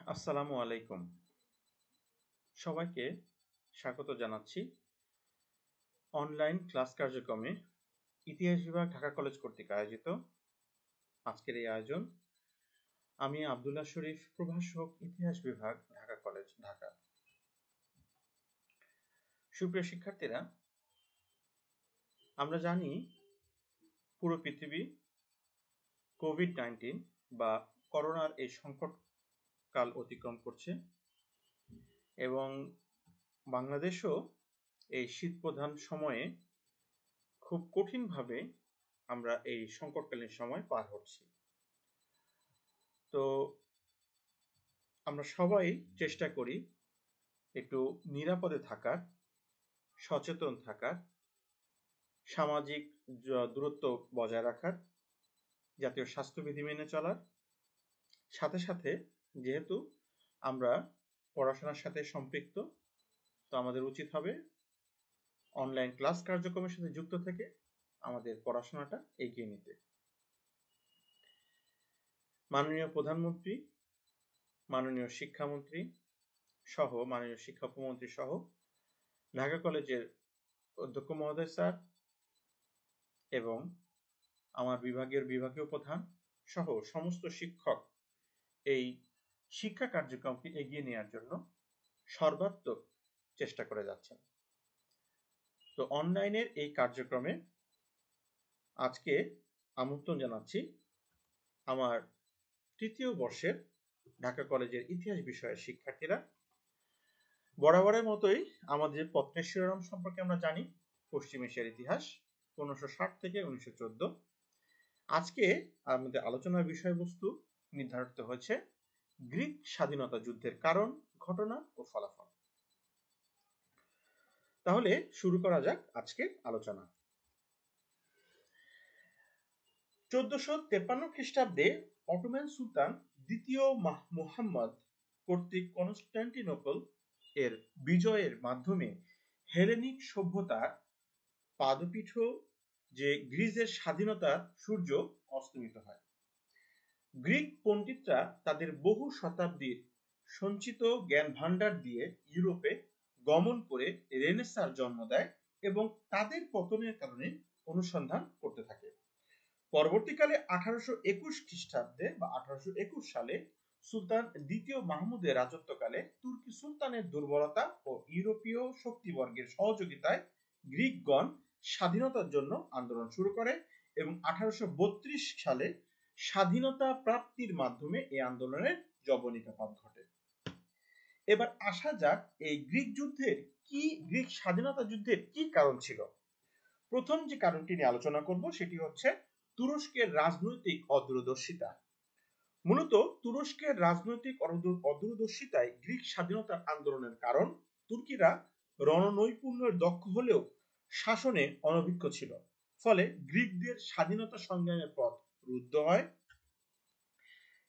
আসসালামু আলাইকুম। সবাইকে স্বাগত জানাচ্ছি অনলাইন ক্লাস কার্যক্রমে ইতিহাস বিভাগ ঢাকা কলেজ কর্তৃক আয়োজিত আজকের এই আয়োজন। আমি আব্দুল্লাহ শরীফ, প্রভাষক, ইতিহাস বিভাগ, ঢাকা কলেজ, ঢাকা। সুপ্রিয় শিক্ষার্থীরা, আমরা জানি পুরো পৃথিবী কোভিড-19 বা করোনার এই সংকট কাল অতিক্রম করছে এবং বাংলাদেশও এই শীত প্রধান সময়ে খুব কঠিনভাবে আমরা এই সংকটকালীন সময় পার হচ্ছি। তো আমরা সবাই চেষ্টা করি একটু নিরাপদে থাকার, সচেতন থাকার, সামাজিক দূরত্ব বজায় রাখার, জাতীয় স্বাস্থ্যবিধি মেনে চলার। সাথে সাথে যেহেতু আমরা পড়াশোনার সাথে সম্পৃক্ত, তো আমাদের উচিত হবে অনলাইন ক্লাস কার্যক্রমের সাথে যুক্ত থেকে আমাদের পড়াশোনাটা এগিয়ে নিতে। মাননীয় প্রধানমন্ত্রী, মাননীয় শিক্ষামন্ত্রী সহ, মাননীয় শিক্ষা উপমন্ত্রী সহ, ঢাকা কলেজের অধ্যক্ষ মহোদয় স্যার এবং আমার বিভাগীয় প্রধান সহ সমস্ত শিক্ষক এই শিক্ষা কার্যক্রমকে এগিয়ে নেওয়ার জন্য সর্বাত্মক চেষ্টা করে যাচ্ছেন। তো অনলাইনের এই কার্যক্রমে আজকে আমন্ত্রণ জানাচ্ছি আমার তৃতীয় বর্ষের ঢাকা কলেজের ইতিহাস বিষয়ের শিক্ষার্থীরা। বরাবরের মতোই আমাদের পত্রের শিরোনাম সম্পর্কে আমরা জানি পশ্চিম এশিয়ার ইতিহাস 1560 থেকে 1914। আজকে আমাদের আলোচনার বিষয়বস্তু নির্ধারিত হয়েছে গ্রিক স্বাধীনতা যুদ্ধের কারণ, ঘটনা ও ফলাফল। তাহলে শুরু করা যাক আজকের আলোচনা। 1453 খ্রিস্টাব্দে অটোমান সুলতান দ্বিতীয় মুহাম্মদ কর্তৃক কনস্টান্টিনোপল এর বিজয়ের মাধ্যমে হেলেনিক সভ্যতার পাদপীঠ যে গ্রিসের স্বাধীনতার সূর্য অস্তমিত হয়। গ্রিক পণ্ডিতরা তাদের বহু শতাব্দীর সঞ্চিত জ্ঞান ভাণ্ডার দিয়ে ইউরোপে গমন করে রেনেসাঁর জন্ম দেয় এবং তাদের পতনের কারণে অনুসন্ধান করতে থাকে। পরবর্তীকালে 1821 খ্রিস্টাব্দে বা 1821 সালে সুলতান দ্বিতীয় মাহমুদের রাজত্বকালে তুর্কি সুলতানের দুর্বলতা ও ইউরোপীয় শক্তিবর্গের সহযোগিতায় গ্রিকগণ স্বাধীনতার জন্য আন্দোলন শুরু করে এবং 1832 সালে স্বাধীনতা প্রাপ্তির মাধ্যমে এই আন্দোলনের জবনিকাপাত ঘটে। এবার আসা যাক এই গ্রিক স্বাধীনতা যুদ্ধের কি কারণ ছিল। প্রথম যে কারণটি নিয়ে আলোচনা করব সেটি হচ্ছে তুরস্কের রাজনৈতিক অদূরদর্শিতা। মূলত তুরস্কের রাজনৈতিক অদূরদর্শিতায় গ্রিক স্বাধীনতা আন্দোলনের কারণ। তুর্কিরা রণনৈপুণ্যের দক্ষ হলেও শাসনে অনভিজ্ঞ ছিল, ফলে গ্রিকদের স্বাধীনতা সংগ্রামের পথ রুদ্ধ হয়।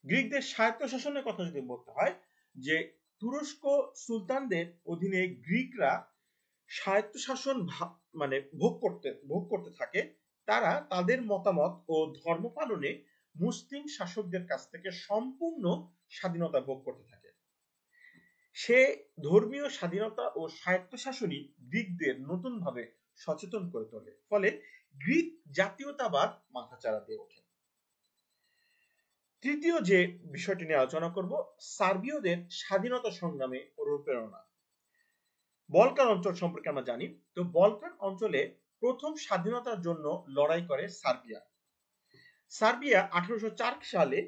গ্রিকদের স্বায়ত্তশাসনের কথা যদি বলতে হয়, যে তুরস্ক সুলতানদের অধীনে গ্রিকরা স্বায়ত্তশাসন ভোগ করতে থাকে। তারা তাদের মতামত ও ধর্ম পালনে মুসলিম শাসকদের কাছ থেকে সম্পূর্ণ স্বাধীনতা ভোগ করতে থাকে। সে ধর্মীয় স্বাধীনতা ও স্বায়ত্তশাসনই গ্রিকদের নতুনভাবে সচেতন করে তোলে, ফলে গ্রিক জাতীয়তাবাদ মাথাচাড়া দিয়ে ওঠে। তৃতীয় যে বিষয়টি নিয়ে আলোচনা করব, সার্বীয়দের স্বাধীনতা সংগ্রামে অনুপ্রেরণা। বলকান অঞ্চল সম্পর্কে আমরা জানি। তো বলকান অঞ্চলে প্রথম স্বাধীনতার জন্য লড়াই করে সার্বিয়া। 1804 সালে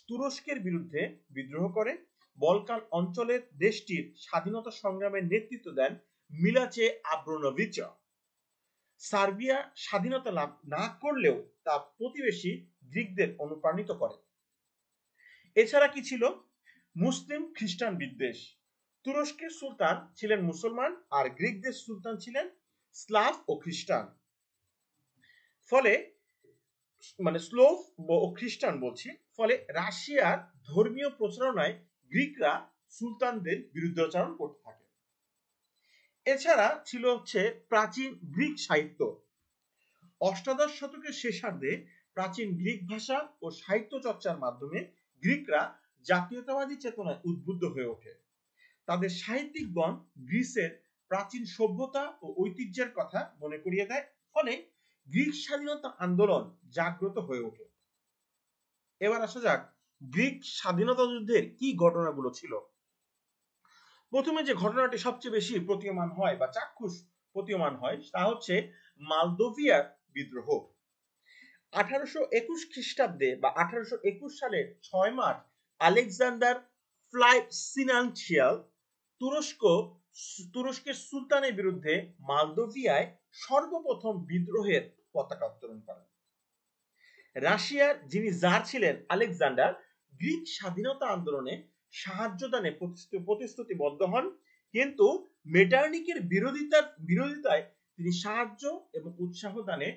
তুরস্কের বিরুদ্ধে বিদ্রোহ করে। বলকান অঞ্চলের দেশটির স্বাধীনতা সংগ্রামের নেতৃত্ব দেন মিলাচে আব্রোনোভিচ। সার্বিয়া স্বাধীনতা লাভ না করলেও তা প্রতিবেশী গ্রিকদের অনুপ্রাণিত করে। এছাড়া কি ছিল? মুসলিম খ্রিস্টান বিদ্বেষ। তুরস্কের সুলতান ছিলেন মুসলমান আর গ্রিকদের সুলতান ছিলেন স্লাভ ও খ্রিস্টান। ফলে স্লোভ ও খ্রিস্টান বলছি। ফলে রাশিয়ার ধর্মীয় প্রচারণায় গ্রিকরা সুলতানদের বিরুদ্ধাচরণ করতে থাকে। এছাড়া ছিল হচ্ছে প্রাচীন গ্রিক সাহিত্য। অষ্টাদশ শতকের শেষার্ধে প্রাচীন গ্রিক ভাষা ও সাহিত্য চর্চার মাধ্যমে গ্রিকরা জাতীয়তাবাদী চেতনায় উদ্বুদ্ধ হয়ে ওঠে। তাদের সাহিত্যিকগণ গ্রিসের প্রাচীন সভ্যতা ও ঐতিহ্যের কথা মনে করিয়ে দেয়, ফলে গ্রিক স্বাধীনতা আন্দোলন জাগ্রত হয়ে ওঠে। এবার আসা যাক গ্রিক স্বাধীনতা যুদ্ধের কি ঘটনাগুলো ছিল। প্রথমে যে ঘটনাটি সবচেয়ে বেশি প্রতীয়মান হয় বা চাক্ষুষ প্রতীয়মান হয় তা হচ্ছে মালদোভিয়ার বিদ্রোহ। 1821 খ্রিস্টাব্দে বা 1821 সালের 6 মার্চ আলেকজান্ডার ফ্লাইসিনান্সিয়াল তুরস্কের সুলতানের বিরুদ্ধে মালদোভিয়ায় সর্বপ্রথম বিদ্রোহের পতাকা উত্তোলন করেন। রাশিয়ার যিনি জার ছিলেন আলেকজান্ডার গ্রিক স্বাধীনতা আন্দোলনে সাহায্য দানে প্রতিশ্রুতিবদ্ধ হন, কিন্তু মেটার্নিকের বিরোধিতায় তিনি সাহায্য এবং উৎসাহ দানে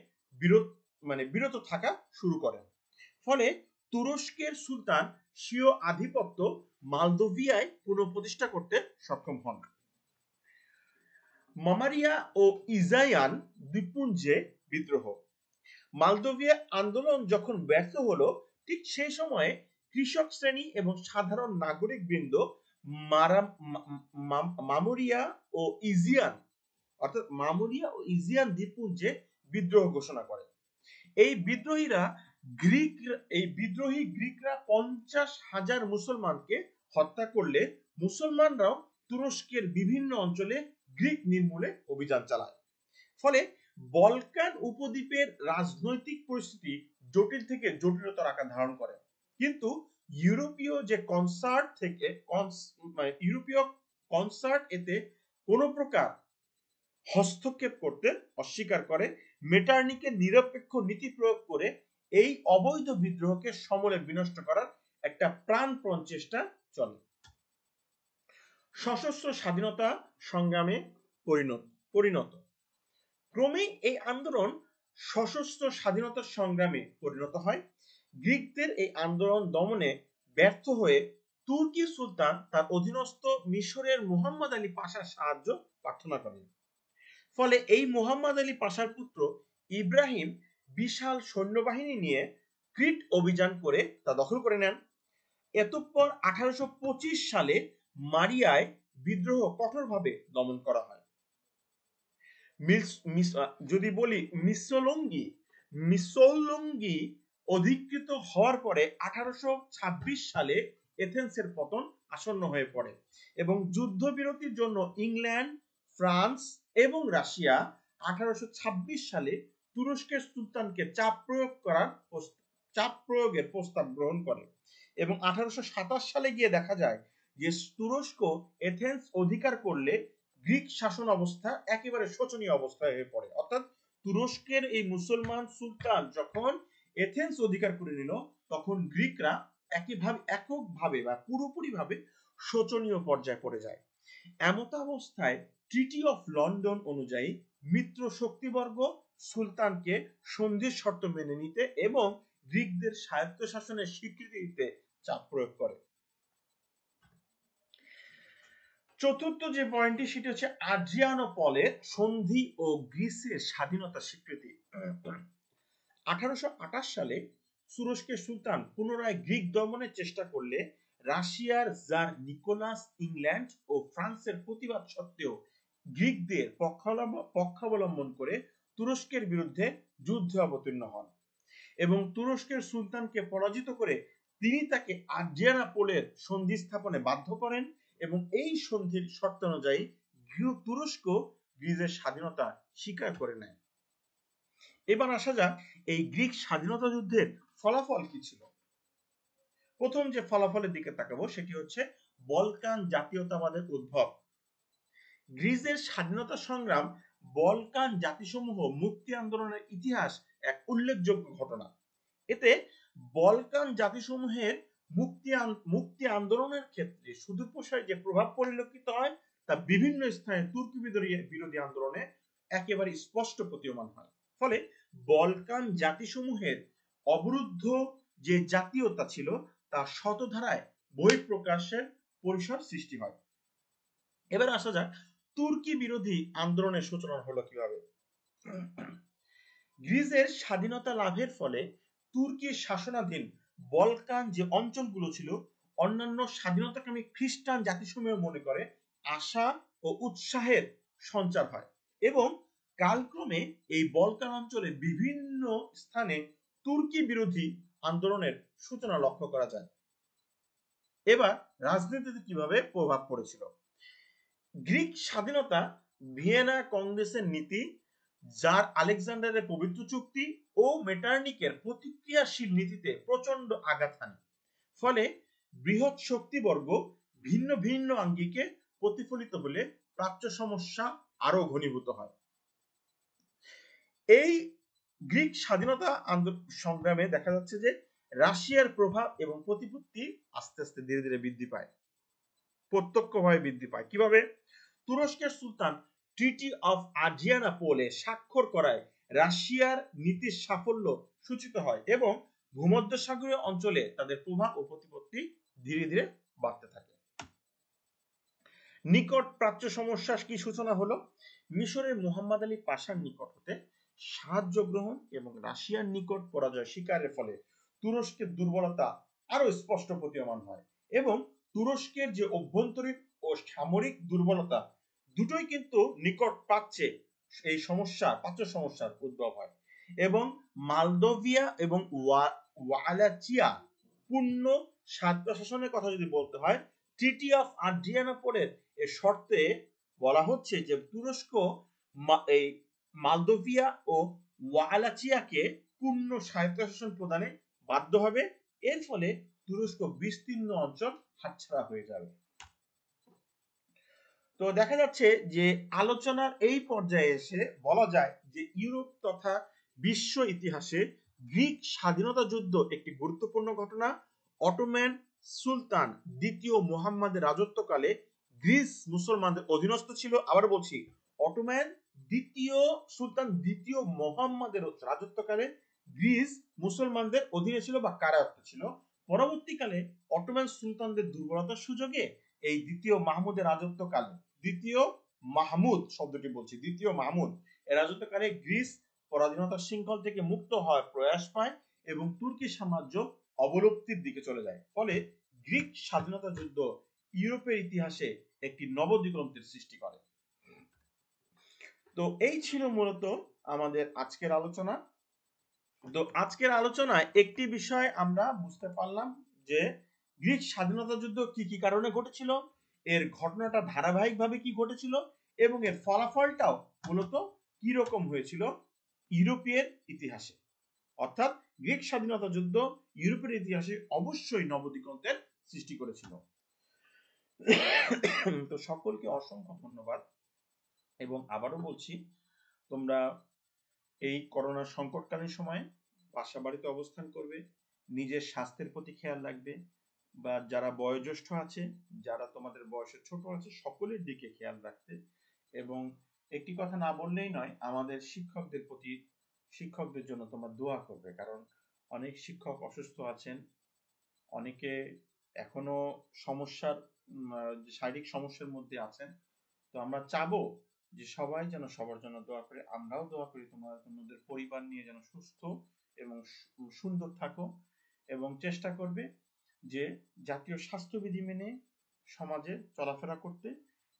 বিরত থাকা শুরু করেন। ফলে তুরস্কের সুলতান স্বীয় আধিপত্য মালদোভিয়ায় পুনঃপ্রতিষ্ঠা করতে সক্ষম হন। মামারিয়া ও ইজায়ান দ্বীপপুঞ্জে বিদ্রোহ। মালদোভিয়া আন্দোলন যখন ব্যর্থ হলো, ঠিক সেই সময়ে কৃষক শ্রেণী এবং সাধারণ নাগরিক বৃন্দ মামুরিয়া ও ইজিয়ান দ্বীপপুঞ্জে বিদ্রোহ ঘোষণা করে। এই বিদ্রোহী গ্রিকরা 50,000 মুসলমানকে হত্যা করলে মুসলমানরাও তুরস্কের বিভিন্ন অঞ্চলে গ্রিক নির্মূলে অভিযান চালায়। ফলে বলকান উপদ্বীপের রাজনৈতিক পরিস্থিতি জটিল থেকে জটিলতর আকার ধারণ করে, কিন্তু ইউরোপীয় কনসার্ট এতে কোনো প্রকার হস্তক্ষেপ করতে অস্বীকার করে। মেটার্নিকের নিরপেক্ষ নীতি প্রয়োগ করে এই অবৈধ বিদ্রোহকে সমূলে বিনষ্ট করার একটা প্রাণপণ চেষ্টা চলে। সশস্ত্র স্বাধীনতা সংগ্রামে পরিণত। ক্রমেই এই আন্দোলন সশস্ত্র স্বাধীনতা সংগ্রামে পরিণত হয়। গ্রিকদের এই আন্দোলন দমনে ব্যর্থ হয়ে তুর্কি সুলতান তার অধীনস্থ মিশরের মুহাম্মদ আলী পাশার সাহায্য প্রার্থনা করেন। ফলে এই মুহাম্মদ আলী পাশার পুত্র ইব্রাহিম বিশাল সৈন্যবাহিনী নিয়ে ক্রিট অভিযান করে তা দখল করে নেন। এতঃপর 1825 সালে মারিয়ায় বিদ্রোহ কঠোরভাবে দমন করা হয়। যদি বলি মিসোলঙ্গি অধিকৃত হওয়ার পরে 1826 সালে এথেন্সের পতন আসন্ন হয়ে পড়ে এবং যুদ্ধবিরতির জন্য ইংল্যান্ড, ফ্রান্স এবং রাশিয়া 1826 সালে তুরস্কের সুলতানকে চাপ প্রয়োগের প্রস্তাব গ্রহণ করে এবং 1827 সালে গিয়ে দেখা যায় যে তুরস্ক এথেন্স অধিকার করলে গ্রিক শাসন অবস্থা একেবারে শোচনীয় অবস্থায় হয়ে পড়ে। অর্থাৎ তুরস্কের এই মুসলমান সুলতান যখন এথেন্স অধিকার করে নিল, তখন গ্রিকরা এককভাবে বা পুরোপুরিভাবে শোচনীয় পর্যায়ে পড়ে যায়। এমত অবস্থায় ট্রিটি অফ লন্ডন অনুযায়ী মিত্র শক্তিবর্গ সুলতানকে সন্ধির শর্ত মেনে নিতে এবং গ্রিকদের স্বায়ত্তশাসনের স্বীকৃতি দিতে চাপ প্রয়োগ করে। চতুর্থ যে পয়েন্টটি সেটি হচ্ছে আড্রিয়ানোপলের সন্ধি ও গ্রিসের স্বাধীনতা স্বীকৃতি। 1828 সালে তুরস্কের সুলতান পুনরায় গ্রিক দমনের চেষ্টা করলে রাশিয়ার জার নিকোলাস ইংল্যান্ড ও ফ্রান্সের প্রতিবাদ সত্ত্বেও গ্রিকদের পক্ষাবলম্বন করে তুরস্কের বিরুদ্ধে যুদ্ধে অবতীর্ণ হন এবং তুরস্কের সুলতানকে পরাজিত করে তিনি তাকে আড্রিয়ানোপলের সন্ধি স্থাপনে বাধ্য করেন এবং এই সন্ধির শর্ত অনুযায়ী তুরস্ক গ্রিসের স্বাধীনতা স্বীকার করে নেয়। এবার আসা যাক এই গ্রিক স্বাধীনতা যুদ্ধের ফলাফল কি ছিল। প্রথম যে ফলাফলের দিকে তাকাবো সেটি হচ্ছে বলকান জাতীয়তাবাদের উদ্ভব। গ্রিসের স্বাধীনতা সংগ্রাম বলকান জাতিসমূহ মুক্তি আন্দোলনের ইতিহাস এক উল্লেখযোগ্য ঘটনা। এতে বলকান জাতিসমূহের মুক্তি আন্দোলনের ক্ষেত্রে সুদূরপ্রসারী যে প্রভাব পরিলক্ষিত হয় তা বিভিন্ন স্থানে তুর্কি বিরোধী আন্দোলনে একেবারে স্পষ্ট প্রতীয়মান হয়। ফলে বলকান জাতিসমূহের অবরুদ্ধ যে জাতীয়তা ছিল তা শতধারায় বহিঃপ্রকাশের পরিসর সৃষ্টি হয়। এবার আসা যাক তুর্কি বিরোধী আন্দোলনের সূচনা হলো কিভাবে। গ্রিসের স্বাধীনতা লাভের ফলে তুর্কির শাসনাধীন বলকান যে অঞ্চলগুলো ছিল অন্যান্য স্বাধীনতাকামী খ্রিস্টান জাতিসমূহ মনে করে আশা ও উৎসাহের সঞ্চার হয় এবং কালক্রমে এই বলকান অঞ্চলে বিভিন্ন স্থানে তুর্কি বিরোধী আন্দোলনের সূচনা লক্ষ্য করা যায়। এবার রাজনীতিতে কিভাবে প্রভাব পড়েছিল। গ্রিক স্বাধীনতা ভিয়েনা কংগ্রেসের নীতি, যার আলেকজান্ডারের পবিত্র চুক্তি ও মেটার্নিকের প্রতিক্রিয়াশীল নীতিতে প্রচন্ড আঘাত হানে। ফলে বৃহৎ শক্তিবর্গ ভিন্ন ভিন্ন আঙ্গিকে প্রতিফলিত হলে প্রাচ্য সমস্যা আরো ঘনীভূত হয়। এই গ্রিক স্বাধীনতা সংগ্রামে দেখা যাচ্ছে যে রাশিয়ার প্রভাব এবং প্রতিপত্তি আস্তে আস্তে ধীরে ধীরে বৃদ্ধি পায়, প্রত্যক্ষভাবে বৃদ্ধি পায়। কিভাবে? তুরস্কের সুলতান ট্রিটি অফ আড্রিয়ানোপোলে স্বাক্ষর করায় রাশিয়ার নীতির সাফল্য সূচিত হয় এবং ভূমধ্যসাগরীয় অঞ্চলে তাদের প্রভাব ও প্রতিপত্তি ধীরে ধীরে বাড়তে থাকে। নিকট প্রাচ্য সমস্যার কি সূচনা হলো? মিশরের মুহাম্মদ আলী পাশার নিকট হতে সাহায্য গ্রহণ এবং রাশিয়ার নিকট পরাজয় স্বীকারের ফলে তুরস্কের দুর্বলতা আরো স্পষ্ট প্রতীয়মান হয় এবং তুরস্কের যে অভ্যন্তরীণ ও সামরিক দুর্বলতা দুটোই কিন্তু নিকট প্রাচ্যে এই সমস্যা, প্রাচ্য সমস্যার উদ্ভব হয় এবং মালদোভিয়া এবং ওয়ালাচিয়া পূর্ণ স্বায়ত্তশাসনের কথা যদি বলতে হয়, ট্রিটি অফ আড্রিয়ানোপোলের এর শর্তে বলা হচ্ছে যে তুরস্ক এই মালদোভিয়া ও ওয়ালাচিয়াকে পূর্ণ স্বায়ত্তশাসন প্রদানে বাধ্য হবে। এর ফলে তুরস্ক বিস্তীর্ণ অঞ্চল হাতছাড়া হয়ে যাবে। তো দেখা যাচ্ছে যে আলোচনার এই পর্যায়ে এসে বলা যায় যে ইউরোপ তথা বিশ্ব ইতিহাসে গ্রিক স্বাধীনতা যুদ্ধ একটি গুরুত্বপূর্ণ ঘটনা। অটোম্যান সুলতান দ্বিতীয় মুহাম্মদের রাজত্বকালে গ্রিস মুসলমানদের অধীনস্থ ছিল। আবার বলছি, অটোম্যান সুলতান দ্বিতীয় মুহাম্মদের রাজত্বকালে গ্রিস মুসলমানদের অধীনে ছিল বা কারায়ত্ত ছিল। পরবর্তীকালে অটোম্যান সুলতানদের দুর্বলতার সুযোগে এই দ্বিতীয় মাহমুদের রাজত্বকালে, দ্বিতীয় মাহমুদ শব্দটি বলছি, দ্বিতীয় মাহমুদ এর রাজত্বকালে গ্রিস পরাধীনতার শৃঙ্খল থেকে মুক্ত হওয়ার প্রয়াস পায় এবং তুর্কি সাম্রাজ্য অবলুপ্তির দিকে চলে যায়। ফলে গ্রিক স্বাধীনতা যুদ্ধ ইউরোপের ইতিহাসে একটি নবদিগন্তের সৃষ্টি করে। তো এই ছিল মূলত আমাদের আজকের আলোচনা। তো আজকের আলোচনায় একটি বিষয় আমরা বুঝতে পারলাম যে গ্রিক স্বাধীনতা যুদ্ধ কি কি কারণে ঘটেছিল, এর ঘটনাটা ধারাবাহিকভাবে কি ঘটেছিল এবং এর ফলাফলটাও মূলত কি রকম হয়েছিল ইউরোপের ইতিহাসে। অর্থাৎ গ্রিক স্বাধীনতা যুদ্ধ ইউরোপের ইতিহাসে অবশ্যই নবদিগন্তের সৃষ্টি করেছিল। তো সকলকে অসংখ্য ধন্যবাদ এবং আবারও বলছি, তোমরা এই করোনা সংকটকালীন সময়ে বাসা বাড়িতে অবস্থান করবে, নিজের স্বাস্থ্যের প্রতি খেয়াল রাখবে, বা যারা বয়োজ্যেষ্ঠ আছে, যারা তোমাদের বয়সে ছোট আছে, সকলের দিকে খেয়াল রাখতে। এবং একটি কথা না বললেই নয়, আমাদের শিক্ষকদের জন্য তোমরা দোয়া করবে, কারণ অনেক শিক্ষক অসুস্থ আছেন, অনেকে এখনো শারীরিক সমস্যার মধ্যে আছেন। তো আমরা চাবো যে সবাই যেন সবার জন্য দোয়া করে। আমরাও দোয়া করি তোমাদের পরিবার নিয়ে যেন সুস্থ এবং সুন্দর থাকো এবং চেষ্টা করবে যে জাতীয় স্বাস্থ্যবিধি মেনে সমাজে চলাফেরা করতে,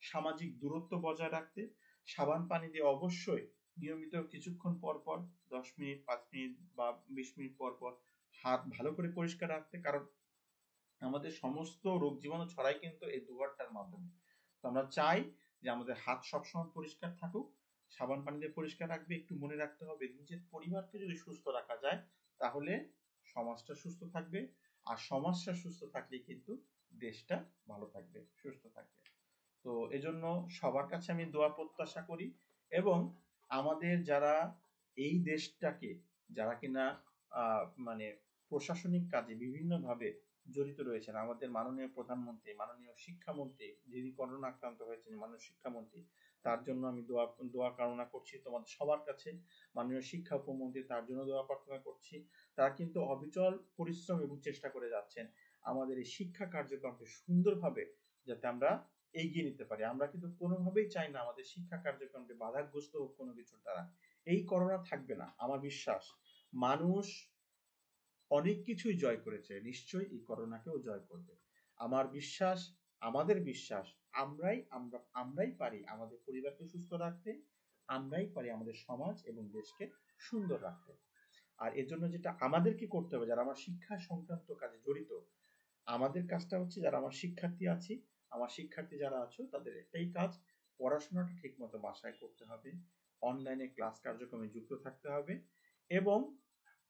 সামাজিক দূরত্ব বজায় রাখতে, সাবান পানি দিয়ে অবশ্যই নিয়মিত কিছুক্ষণ পর পর 10 মিনিট, 5 মিনিট বা 20 মিনিট পর পর হাত ভালো করে পরিষ্কার রাখতে, কারণ আমাদের সমস্ত রোগ জীবাণু ছড়ায় কিন্তু এই দুয়ারটার মাধ্যমে। তো আমরা চাই যে আমাদের হাত সবসময় পরিষ্কার থাকুক, সাবান পানি দিয়ে পরিষ্কার রাখবে। একটু মনে রাখতে হবে, নিজের পরিবারকে যদি সুস্থ রাখা যায় তাহলে সমাজটা সুস্থ থাকবে, আর সমাজটা সুস্থ থাকলে কিন্তু দেশটা ভালো থাকবে, সুস্থ থাকবে। তো এজন্য সবার কাছে আমি দোয়া প্রত্যাশা করি এবং আমাদের যারা এই দেশটাকে, যারা কিনা মানে প্রশাসনিক কাজে বিভিন্নভাবে জড়িত রয়েছেন, আমাদের মাননীয় প্রধানমন্ত্রী, মাননীয় শিক্ষামন্ত্রী, যিনি করোনা আক্রান্ত হয়েছেন, মাননীয় শিক্ষামন্ত্রী, তার জন্য আমি দোয়া কামনা করছি তোমাদের সবার কাছে। মাননীয় শিক্ষা উপমন্ত্রী, তার জন্য দোয়া প্রার্থনা করছি। তারা কিন্তু অবিচল পরিশ্রম এবং চেষ্টা করে যাচ্ছেন আমাদের এই শিক্ষা কার্যক্রমকে সুন্দরভাবে যাতে আমরা এগিয়ে নিতে পারি। আমরা কিন্তু কোনোভাবেই চাই না আমাদের শিক্ষা কার্যক্রমকে বাধাগ্রস্ত হোক কোনো কিছুর দ্বারা। এই করোনা থাকবে না, আমার বিশ্বাস। মানুষ অনেক কিছুই জয় করেছে, নিশ্চয়ই এই করোনাকেও জয় করবে। আমার বিশ্বাস, আমাদের বিশ্বাস, আমরাই পারি আমাদের পরিবারকে সুস্থ রাখতে, আমরাই পারি আমাদের সমাজ এবং দেশকে সুন্দর রাখতে। আর এর জন্য যেটা আমাদেরকে করতে হবে, যারা আমার শিক্ষা সংক্রান্ত কাজে জড়িত, আমাদের কাজটা হচ্ছে, যারা আমার শিক্ষার্থী আছি, আমার শিক্ষার্থী যারা আছো, তাদের একটাই কাজ, পড়াশোনাটা ঠিক মতো বাসায় করতে হবে, অনলাইনে ক্লাস কার্যক্রমে যুক্ত থাকতে হবে, এবং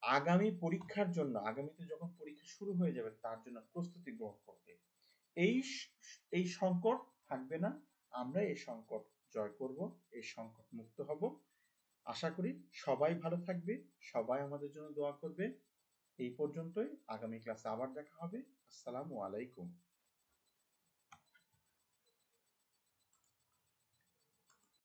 আগামী পরীক্ষার জন্য, আগামীতে যখন পরীক্ষা শুরু হয়ে যাবে তার জন্য প্রস্তুতি গ্রহণ করতে। এই এই সংকট থাকবে না, আমরা এই সংকট জয় করব, এই সংকট মুক্ত হব। আশা করি সবাই ভালো থাকবে, সবাই আমাদের জন্য দোয়া করবে। এই পর্যন্তই, আগামী ক্লাসে আবার দেখা হবে। আসসালামু আলাইকুম।